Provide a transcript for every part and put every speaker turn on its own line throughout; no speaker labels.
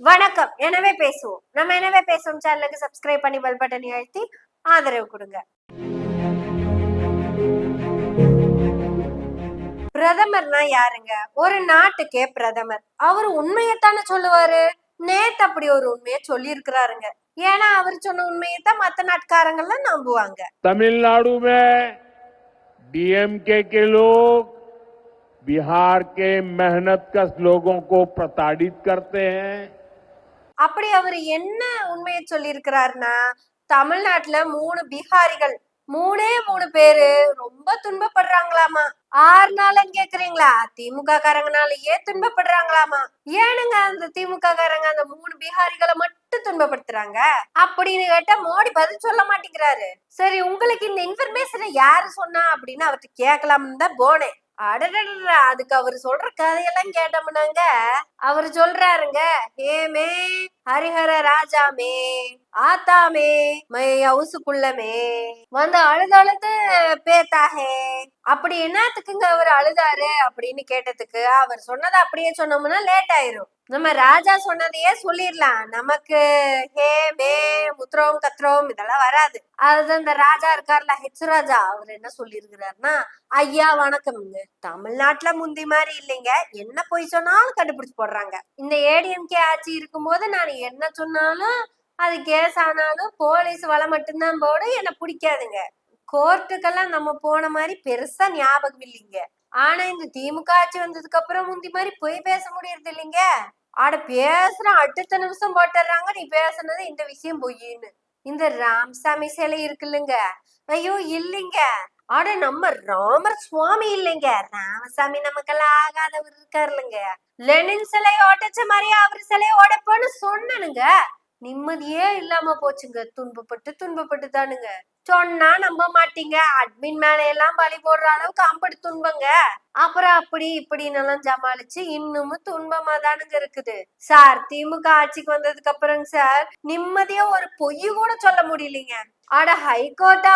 வணக்கம். எனவே பேசுவோம். நம்ம எனவே பேசுவோம் சேனலுக்கு சப்ஸ்கிரைப் பண்ணி பெல் பட்டனை அழுத்தி ஆதரவு கொடுங்க. பிரதமர்னா யாருங்க? ஒரு நாட்டுக்கே பிரதமர். அவரு உண்மையத்தானே சொல்லுவாரு. நேத்து அப்படி ஒரு உண்மையை சொல்லி இருக்கிறாருங்க. ஏன்னா அவர் சொன்ன உண்மையத்தான் மத்த நாட்டுக்காரங்க எல்லாம் நம்புவாங்க.
तमिलनाडु में डीएमके के लोग बिहार के मेहनतकश लोगों को प्रताड़ित करते हैं।
அப்படி அவர் என்ன உண்மையை சொல்லி இருக்கிறாருன்னா, தமிழ்நாட்டுல 3 பீகாரிகள் 3 பேரு ரொம்ப துன்பப்படுறாங்களாமா. 6 நாள்னு கேக்குறீங்களா? திமுக காரங்கனாலயே துன்பப்படுறாங்களாமா. ஏனுங்க அந்த திமுக காரங்க அந்த 3 பீகாரிகளை மட்டும் துன்பப்படுத்துறாங்க அப்படின்னு கேட்டா மோடி பதில் சொல்ல மாட்டேங்கிறாரு. சரி, உங்களுக்கு இந்த இன்ஃபர்மேஷனை யாரு சொன்னா அப்படின்னு அவர்கிட்ட கேட்கலாம்னு தான் போனேன். அடடா, அதுக்கு அவரு சொல்ற கதையெல்லாம் கேட்டோம்னாங்க, அவரு சொல்றாருங்க, ஏமே ஹரிஹர ராஜாமே ஆத்தாமே மை ஹவுசுக்குள்ளமே வந்து அழுது பேத்தாஹே அப்படி என்னத்துக்குங்க அவர் அழுதாரு அப்படின்னு கேட்டதுக்கு அவர் சொன்னதை அப்படியே சொன்னோம்னா லேட் ஆயிரும். நம்ம ராஜா சொன்னதையே சொல்லிடலாம். நமக்கு ஹே மே முத்ரோம் கத்ரோம் இதெல்லாம் வராது. அது அந்த ராஜா இருக்காருல, ஹெச் ராஜா, அவர் என்ன சொல்லி இருக்கிறாருன்னா, ஐயா வணக்கம்ங்க, தமிழ்நாட்டுல முந்தி மாதிரி இல்லைங்க, என்ன போய் சொன்னாலும் கண்டுபிடிச்சு போடுறாங்க. இந்த ஏடிஎம்கே ஆட்சி இருக்கும்போது நான் என்ன சொன்னாலும் அது கேஸ் ஆனாலும் போலீஸ் வலை மட்டும்தான் போடு, என்ன பிடிக்காதுங்க. கோர்ட்டுக்கெல்லாம் நம்ம போன மாதிரி பெருசா ஞாபகம் இல்லைங்க. ஆனா இந்த திமுக ஆட்சி வந்ததுக்கு அப்புறம் முந்தி மாதிரி போய் பேச முடியறது இல்லைங்க. ஆட பேசுற அடுத்த நிமிஷம் போட்டுறாங்க, நீ பேசுனது இந்த விஷயம் பொய்யின்னு. இந்த ராமசாமி சிலை இருக்குல்லங்க, ஐயோ இல்லைங்க, ஆட நம்ம ராமர் சுவாமி இல்லைங்க, ராமசாமி நமக்கெல்லாம் ஆகாதவர் இருக்காருல்லுங்க. லெனின் சிலையை உடைச்ச மாதிரியே அவர் சிலையை உடைப்போன்னு சொன்னனுங்க. நிம்மதியே இல்லாம போச்சுங்க. துன்பப்பட்டு தானுங்க. சொன்னா நம்ப மாட்டீங்க. அட்மின் மேல எல்லாம் பலி போடுற அளவுக்கு அம்படி துன்பங்க. அப்புறம் அப்படி இப்படின்னு எல்லாம் சமாளிச்சு இன்னமும் துன்பமா தானுங்க இருக்குது சார். திமுக ஆட்சிக்கு வந்ததுக்கு அப்புறம் சார் நிம்மதியா ஒரு பொய் கூட சொல்ல முடியலீங்க. ஆட ஹைகோர்ட்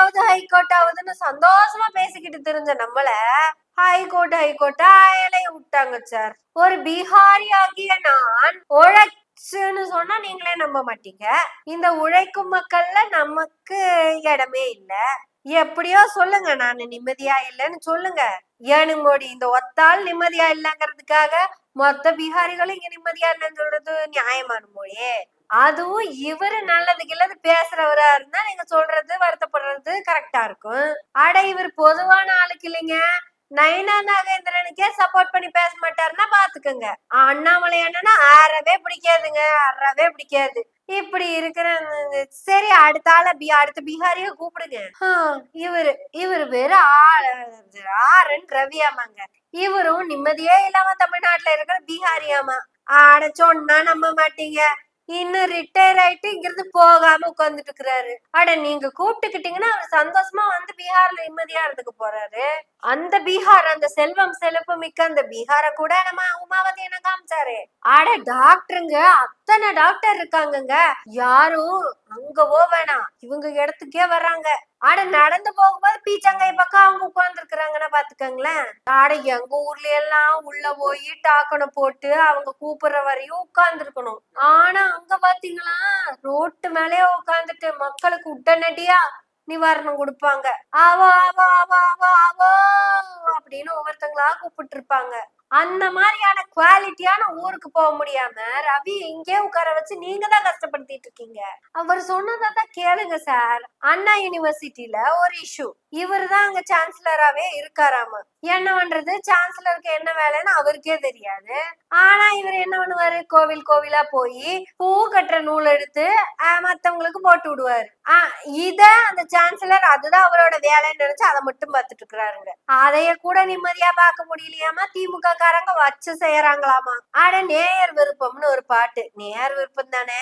ஆகுதுன்னு சந்தோஷமா பேசிக்கிட்டு தெரிஞ்ச நம்மள ஹைகோர்ட் அயலைய விட்டாங்க சார். ஒரு பீகாரி ஆகிய நான் சொன்னா நீங்களே நம்ப மாட்டீங்க. இந்த உழைக்கும் மக்கள்ல நமக்கு இடமே இல்ல. எப்படியோ சொல்லுங்க, நான் நிம்மதியா இல்லைன்னு சொல்லுங்க. ஏனு மோடி இந்த ஒத்தாள் நிம்மதியா இல்லைங்கிறதுக்காக மொத்த பீகாரிகளும் இங்க நிம்மதியா இல்லைன்னு சொல்றது நியாயமான மோடி? அதுவும் இவரு நல்லதுக்கு இல்லது பேசுறவரா இருந்தா நீங்க சொல்றது வருத்தப்படுறது கரெக்டா இருக்கும். அட இவர் பொதுவான ஆளுக்கு இல்லைங்க, நயனா நாகேந்திரனுக்கே சப்போர்ட் பண்ணி பேச மாட்டாருன்னா பாத்துக்கோங்க. அண்ணாமலை அண்ணனா அறவே பிடிக்காது. இப்படி இருக்கிற சரி, அடுத்த பீகாரிய கூப்பிடுங்க. இவரு வேற ஆரன் ரவியாமாங்க. இவரும் நிம்மதியே இல்லாம தமிழ்நாட்டுல இருக்கிற பீகாரியாமா. ஆட சொன்னா நம்ப மாட்டீங்க, இன்னும் ரிட்டையர் ஆயிட்டு இங்கிருந்து போகாம உட்கார்ந்துட்டு இருக்கிறாரு. அட நீங்க கூப்பிட்டுக்கிட்டீங்கன்னா அவர் சந்தோஷமா வந்து பீகார்ல நிம்மதியா இருந்துக்க போறாரு. அந்த பீகார், அந்த செல்வம் மிக்க அந்த பீகார கூட நம்ம உமாவதி என்ன காமிச்சாரு. அட டாக்டருங்க, அத்தனை டாக்டர் இருக்காங்கங்க, யாரும் அங்கவோ வேணாம் இவங்க இடத்துக்கே வர்றாங்க. ஆட நடந்து போகும்போது பீச்சங்கை பக்கம் அவங்க உட்கார்ந்து இருக்கிறாங்கன்னா பாத்துக்கோங்களேன். ஆட எங்க ஊர்ல எல்லாம் உள்ள போய் டாக்கனை போட்டு அவங்க கூப்பிடுற வரையும் உட்கார்ந்து இருக்கணும். ஆனா அங்க பாத்தீங்களா, ரோட்டு மேலேயே உட்காந்துட்டு மக்களுக்கு உடனடியா நிவாரணம் கொடுப்பாங்க. ஆவோ ஆவோ ஆவோ ஆவோ ஆவோ அப்படின்னு ஒவ்வொருத்தங்களா கூப்பிட்டு இருப்பாங்க. அந்த மாதிரியான குவாலிட்டியான ஊருக்கு போக முடியாம ரவி இங்கே உட்கார வச்சு நீங்க தான் கஷ்டப்படுத்திட்டு இருக்கீங்க. அவர் சொன்னதான் கேளுங்க சார். அண்ணா யூனிவர்சிட்டியில ஒரு இஷ்யூ, இவரு தான் அங்க சான்சலராவே இருக்காராமா. என்ன பண்றது, சான்சலருக்கு என்ன வேலைன்னு அவருக்கே தெரியாது. ஆனா இவர் என்ன பண்ணுவாரு, கோவிலா போய் பூ கட்டுற நூல் எடுத்து மத்தவங்களுக்கு போட்டு விடுவாரு. இத அந்த சான்சலர் அதுதான் அவரோட வேலைன்னு நினைச்சு அதை மட்டும் பார்த்துட்டு இருக்கிறாருங்க. அதைய கூட நிம்மதியா பார்க்க முடியலையாமா. திமுக காரங்க வச்சு செய்யறாங்களாமா. ஆட நேயர் விருப்பம்னு ஒரு பாட்டு, நேயர் விருப்பம் தானே.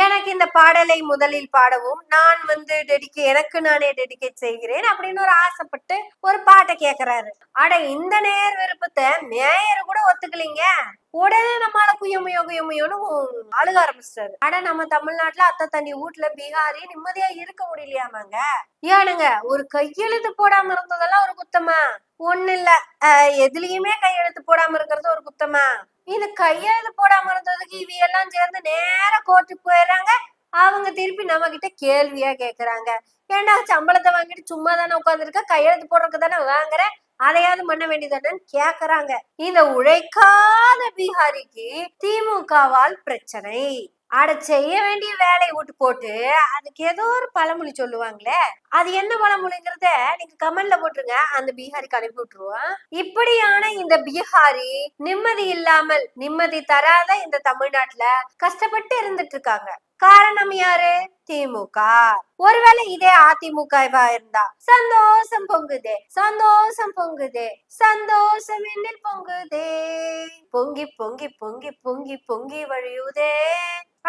எனக்கு இந்த பாடலை முதலில் பாடவும் நான் வந்து எனக்கு நானே டெடிகேட் செய்கிறேன் அப்படி அப்படின்னு ஒரு ஆசைப்பட்டு ஒரு பாட்டை கேக்குறாரு. அட இந்த நேர் விருப்பத்தை மேயர் கூட ஒத்துக்கலீங்க. உடனே நம்மளால குயமுயோன்னு அழுக ஆரம்பிச்சிட்டாரு. அட நம்ம தமிழ்நாட்டுல அத்தை தண்ணி வீட்டுல பீகாரி நிம்மதியா இருக்க முடியலையாமாங்க. ஏனுங்க ஒரு கையெழுத்து போடாம இருந்ததெல்லாம் ஒரு குத்தமா? ஒண்ணு இல்ல, எதுலயுமே கையெழுத்து போடாம இருக்கிறது ஒரு குத்தமா? இது கையெழுத்து போடாம இருந்ததுக்கு இவ எல்லாம் சேர்ந்து நேரா கோர்ட்டுக்கு போயிடுறாங்க. அவங்க திருப்பி நம்ம கிட்ட கேள்வியா கேக்குறாங்க. ஏன்டா சம்பளத்தை வாங்கிட்டு சும்மா தானே உட்காந்துருக்க, கையெழுத்து போடுறதுக்கு தானே வாங்குற, அதையாவது பண்ண வேண்டியதானு கேக்குறாங்க. இந்த உழைக்காத பீகாரிக்கு திமுகவால் பிரச்சனை. அட செய்ய வேண்டிய வேலையை விட்டு போட்டு அதுக்கு ஏதோ ஒரு பழமொழி சொல்லுவாங்களே, அது என்ன பழமொழிங்கிறத நீங்க கமெண்ட்ல போட்டுருங்க, அந்த பீகாரிக்கு அனுப்பி விட்டுருவோம். இப்படியான இந்த பீகாரி நிம்மதி இல்லாமல் நிம்மதி தராத இந்த தமிழ்நாட்டுல கஷ்டப்பட்டு இருந்துட்டு இருக்காங்க. காரணம் யாரு? திமுக. ஒருவேளை இதே அதிமுகவா இருந்தா சந்தோஷம் பொங்குதே சந்தோஷம் பொங்குதே சந்தோஷம் என்னில் பொங்குதே பொங்கி பொங்கி பொங்கி பொங்கி பொங்கி வழியுதே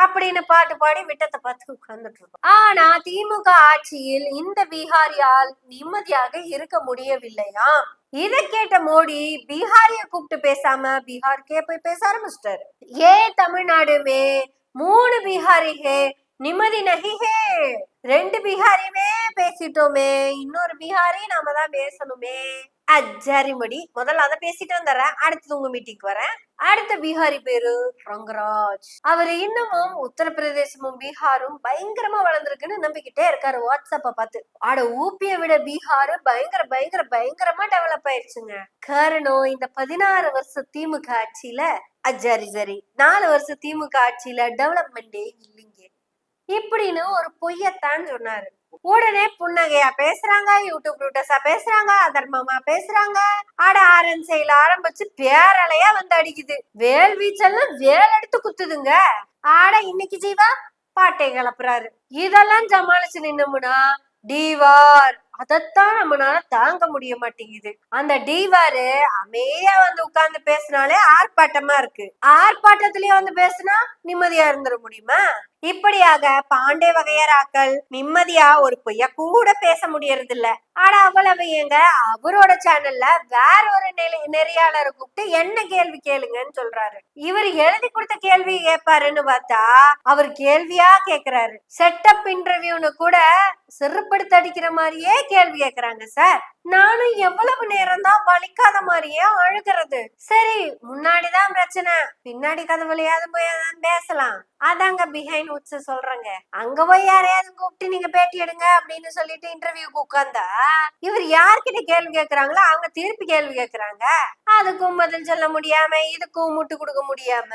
அப்படின்னு பாட்டு பாடி விட்டத்தை பார்த்து உட்கார்ந்துட்டு இருக்கோம். ஆனா திமுக ஆட்சியில் இந்த பீகாரியால் நிம்மதியாக இருக்க முடியவில்லையாம். இதை கேட்ட மோடி பீகாரிய கூப்பிட்டு பேசாம பீகாருக்கே போய் பேச ஆரம்பிச்சிட்டாரு. தமிழ்நாடு மே 3 பீகாரி ஹே நிம்மதி நஹி ஹே. 2 பீகாரியுமே பேசிட்டோமே, இன்னொரு பீகாரி நாம தான் பேசணுமே. அஜாரிமடி, முதல்ல அதை பேசிட்டு வந்துடுறேன், அடுத்து உங்க மீட்டிங் வரேன். அடுத்த பீகாரி பேரு ரங்கராஜ். அவர் இன்னமும் உத்தரப்பிரதேசமும் பீகாரும் பயங்கரமா வளர்ந்துருக்குன்னு நம்பிக்கிட்டே இருக்காரு வாட்ஸ்அப்ப பார்த்து. ஆட ஊப்பிய விட பீகாரு பயங்கர பயங்கர பயங்கரமா டெவலப் ஆயிடுச்சுங்க. காரணம் இந்த 16 வருஷம் திமுக ஆட்சியில சரி 4 வருஷம் திமுக ஆட்சியில டெவலப்மெண்டே இல்லைங்க இப்படின்னு ஒரு பொய்யத்தான் சொன்னாரு. உடனே புன்னகையா பேசுறாங்க, யூடியூப் ரூட்டஸா பேசுறாங்க, அதர்மமா பேசுறாங்க. ஆட ஆரன்சையில ஆரம்பிச்சு பேரலையா வந்து அடிக்குது. வேல் வீச்செல்லாம் வேல் எடுத்து குத்துதுங்க. ஆட இன்னைக்கு ஜீவா பாட்டை கிளப்புறாரு. இதெல்லாம் சமாளிச்சு நின்னோம்னா டிவார், அதத்தான் நம்மளால தாங்க முடிய மாட்டேங்குது. அந்த டிவாரு அமைதியா வந்து உட்கார்ந்து பேசினாலே ஆர்ப்பாட்டமா இருக்கு. ஆர்ப்பாட்டத்திலயே வந்து பேசினா நிம்மதியா இருந்துட முடியுமா? இப்படியாக பாண்டே வகையராக்கள் நிம்மதியா ஒரு பொய்ய கூட பேச முடியறது இல்ல. ஆனா அவ்வளவு ஏங்க, அவரோட சேனல்ல வேற ஒரு நெறியாளரை கூப்பிட்டு என்ன கேள்வி கேளுங்கன்னு சொல்றாரு. இவர் எழுதி கொடுத்த கேள்வி கேட்பாருன்னு பார்த்தா அவர் கேள்வியா கேக்குறாரு. செட்டப் இன்டர்வியூன்னு கூட சிறுப்படுத்த அடிக்கிற மாதிரியே கேள்வி கேக்குறாங்க சார். நானும் எவ்வளவு நேரம் தான் வலிக்காத மாதிரியே அழுகிறது. சரி, முன்னாடிதான் பிரச்சனை, பின்னாடி கதை வழியாவது போய் பேசலாம். அதாங்க பிஹைண்ட் உட்ஸ் சொல்றேங்க. அங்க போய் யாரையாவது கூப்பிட்டு நீங்க பேட்டி எடுங்க அப்படின்னு சொல்லிட்டு இன்டர்வியூக்கு உட்கார்ந்தா இவர் யார்கிட்ட கேள்வி கேட்கறாங்களோ அவங்க திருப்பி கேள்வி கேட்கறாங்க. அதுக்கும் பதில் சொல்ல முடியாம, இதுக்கும் முட்டு கொடுக்க முடியாம,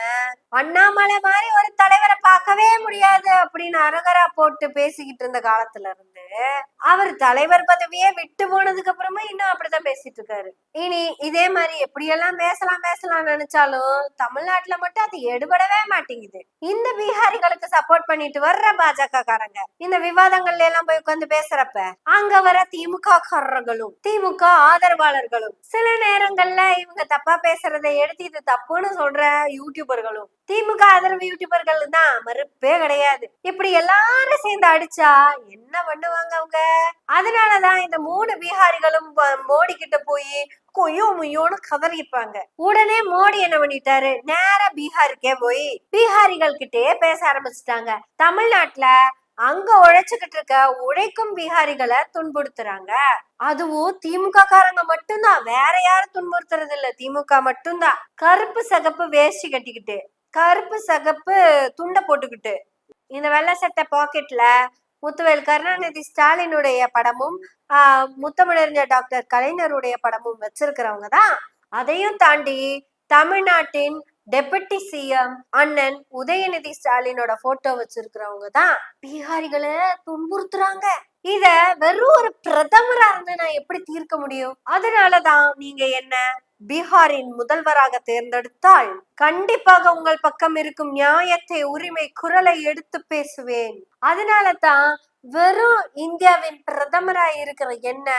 அண்ணாமலை மாதிரி ஒரு தலைவரை பார்க்கவே முடியாது அப்படின்னு அரகரா போட்டு பேசிக்கிட்டு இருந்த காலத்துல இருந்து அவர் தலைவர் பதவியே விட்டு போனதுக்கு அப்புறமா இன்னும் அப்படிதான் பேசிட்டு இருக்காரு. இனி இதே மாதிரி எப்படியெல்லாம் பேசலாம் நினைச்சாலும் தமிழ்நாட்டுல மட்டும் அது எடுபடவே மாட்டேங்குது. இந்த பீகாரிகளுக்கு சப்போர்ட் பண்ணிட்டு வர்ற பாஜக காரங்க இந்த விவாதங்கள்ல எல்லாம் போய் உட்கார்ந்து பேசுறப்ப அங்க வர திமுக காரர்களும் திமுக ஆதரவாளர்களும் சில நேரங்கள்ல இவங்க தப்பா பேசுறதை எடுத்து இது தப்புன்னு சொல்ற யூடியூபர்களும் திமுக ஆதரவு யூடியூபர்கள் தான் மறுப்பே கிடையாது. இப்படி எல்லாரும் சேர்ந்து அடிச்சா என்ன பண்ணுவாங்க அவங்க? அதனாலதான் இந்த 3 பீகாரிகளும் மோடி கிட்ட போய் கொய்யோ முய்யோன்னு கதறிப்பாங்க. உடனே மோடி என்ன பண்ணிட்டாரு, நேரா பீகாருக்கே போய் பீகாரிகள் கிட்டே பேச ஆரம்பிச்சுட்டாங்க. தமிழ்நாட்டுல அங்க உழைச்சுக்கிட்டு இருக்க உழைக்கும் பீகாரிகளை துன்புறுத்துறாங்க. அதுவும் திமுக காரங்க மட்டும்தான், வேற யாரும் துன்புறுத்துறது இல்ல, திமுக மட்டும்தான். கருப்பு சகப்பு வேஷ்டி கட்டிக்கிட்டு, கருப்பு சகப்பு துண்டை போட்டுக்கிட்டு, இந்த வெள்ளை சட்டை பாக்கெட்ல முத்துவேல் கருணாநிதி ஸ்டாலினுடைய படமும் முத்தமிழறிஞர் டாக்டர் கலைஞருடைய படமும் வச்சிருக்கிறவங்க தான். அதையும் தாண்டி தமிழ்நாட்டின் டெபுட்டி சிஎம் அண்ணன் உதயநிதி ஸ்டாலினோட போட்டோ வச்சிருக்கிறவங்க தான் பீகாரிகளை துன்புறுத்துறாங்க. இத வெறும் ஒரு பிரதமரா இருந்து நான் எப்படி தீர்க்க முடியும்? அதனாலதான் நீங்க என்ன பீகாரின் முதல்வராக தேர்ந்தெடுத்தால் கண்டிப்பாக உங்கள் பக்கம் இருக்கும் நியாயத்தை, உரிமை குரலை எடுத்து பேசுவேன். அதனாலதான் வெறும் இந்தியாவின் பிரதமரா இருக்கிற என்ன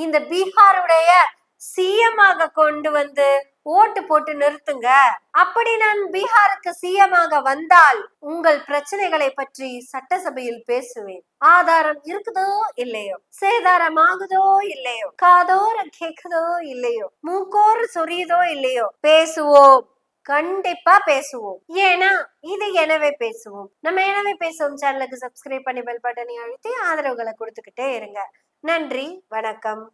இந்த பீகாருடைய சிஎம் ஆக கொண்டு வந்து ஓட்டு போட்டு நிறுத்துங்க. அப்படி நான் பீகாருக்கு சிஎம் ஆக வந்தால் உங்கள் பிரச்சனைகளை பற்றி சட்டசபையில் பேசுவேன். ஆதாரம் இருக்குதோ இல்லையோ, சேதாரம் ஆகுதோ இல்லையோ, காதோர கேக்குதோ இல்லையோ, மூக்கோர் சொரியுதோ இல்லையோ, பேசுவோம். கண்டிப்பா பேசுவோம். ஏன்னா இது எனவே பேசுவோம். நம்ம எனவே பேசுவோம் சேனலுக்கு சப்ஸ்கிரைப் பண்ணி பெல் பட்டனை அழுத்தி ஆதரவுகளை கொடுத்துக்கிட்டே இருங்க. நன்றி, வணக்கம்.